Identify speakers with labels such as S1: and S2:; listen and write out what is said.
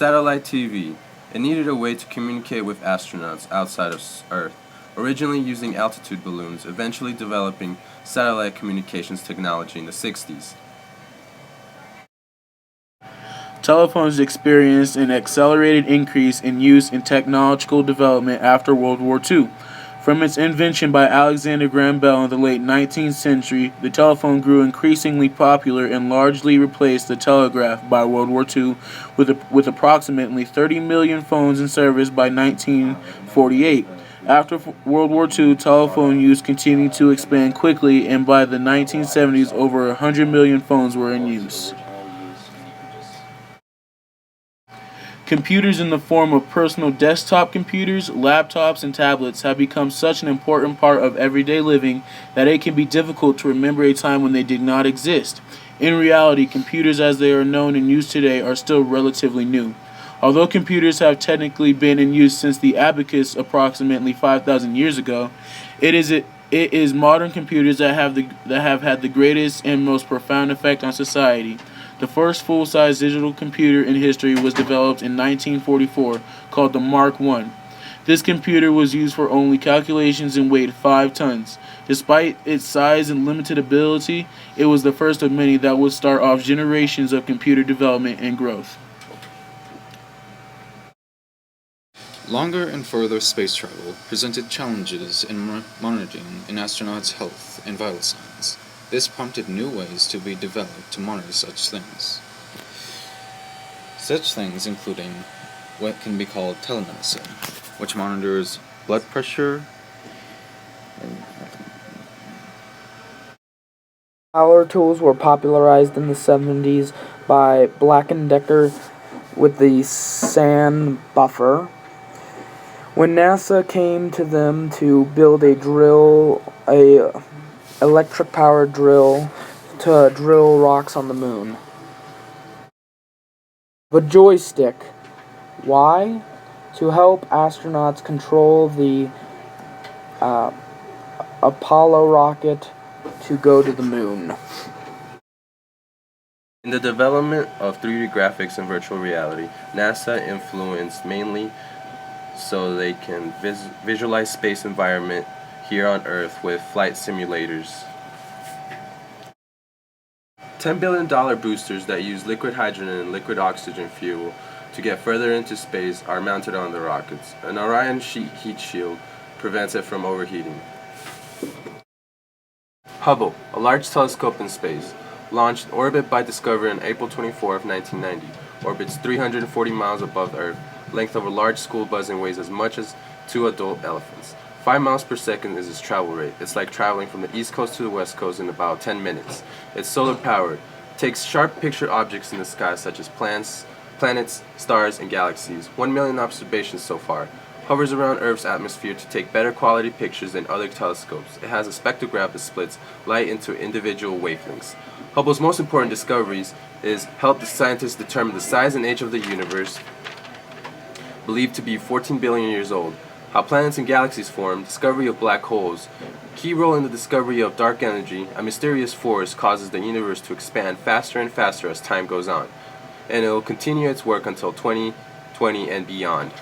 S1: Satellite TV. It needed a way to communicate with astronauts outside of Earth, originally using altitude balloons, eventually developing satellite communications technology in the 60s.
S2: Telephones experienced an accelerated increase in use in technological development after World War II. From its invention by Alexander Graham Bell in the late 19th century, the telephone grew increasingly popular and largely replaced the telegraph by World War II, with approximately 30 million phones in service by 1948. After World War II, telephone use continued to expand quickly, and by the 1970s, over 100 million phones were in use. Computers in the form of personal desktop computers, laptops, and tablets have become such an important part of everyday living that it can be difficult to remember a time when they did not exist. In reality, computers as they are known and used today are still relatively new. Although computers have technically been in use since the abacus approximately 5,000 years ago, it is modern computers that have had the greatest and most profound effect on society. The first full-size digital computer in history was developed in 1944, called the Mark I. This computer was used for only calculations and weighed 5 tons. Despite its size and limited ability, it was the first of many that would start off generations of computer development and growth.
S3: Longer and further space travel presented challenges in monitoring an astronaut's health and vital signs. This prompted new ways to be developed to monitor such things. Such things including what can be called telemedicine, which monitors blood pressure.
S4: Power tools were popularized in the 70s by Black & Decker with the SAN buffer. When NASA came to them to build a electric-powered drill to drill rocks on the moon. The joystick. Why? To help astronauts control the Apollo rocket to go to the moon.
S1: In the development of 3D graphics and virtual reality, NASA influenced mainly so they can visualize space environment here on Earth with flight simulators. $10 billion boosters that use liquid hydrogen and liquid oxygen fuel to get further into space are mounted on the rockets. An Orion heat shield prevents it from overheating. Hubble, a large telescope in space, launched in orbit by Discovery on April 24 of 1990, orbits 340 miles above Earth, length of a large school bus, and weighs as much as 2 adult elephants. 5 miles per second is its travel rate. It's like traveling from the East Coast to the West Coast in about 10 minutes. It's solar powered, takes sharp picture objects in the sky such as planets, stars, and galaxies. 1 million observations so far. Hovers around Earth's atmosphere to take better quality pictures than other telescopes. It has a spectrograph that splits light into individual wavelengths. Hubble's most important discoveries is help the scientists determine the size and age of the universe, believed to be 14 billion years old, how planets and galaxies form, discovery of black holes, key role in the discovery of dark energy, a mysterious force causes the universe to expand faster and faster as time goes on, and it will continue its work until 2020 and beyond.